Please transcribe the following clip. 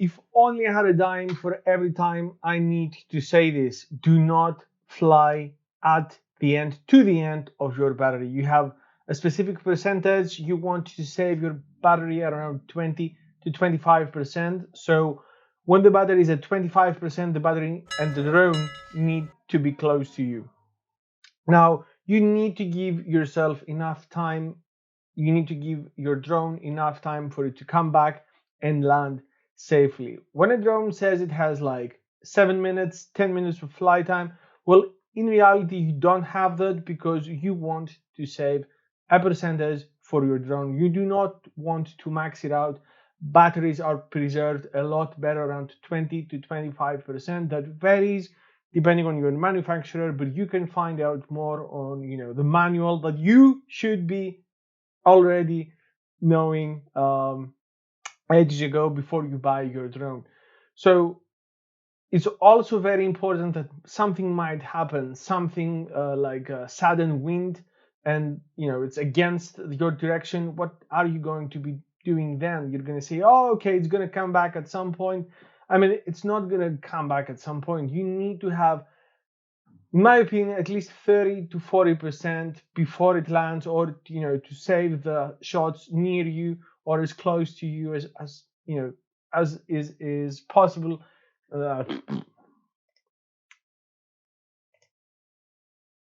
if only I had a dime for every time I need to say this, do not fly at the end to the end of your battery. You have a specific percentage. You want to save your battery around 20 to 25%. So when the battery is at 25%, the battery and the drone need to be close to you. Now, you need to give yourself enough time. You need to give your drone enough time for it to come back and land safely. When a drone says it has like 7 minutes, 10 minutes of flight time, well, in reality, you don't have that because you want to save a percentage for your drone. You do not want to max it out. Batteries are preserved a lot better, around 20 to 25%. That varies depending on your manufacturer, but you can find out more on the manual that you should be already knowing ages ago before you buy your drone. So it's also very important that something might happen, something like a sudden wind, and it's against your direction. What are you going to be doing then? You're going to say, oh, okay, it's going to come back at some point. I mean, it's not going to come back at some point. You need to have, in my opinion, at least 30 to 40% before it lands, or to save the shots near you or as close to you as as is possible. uh,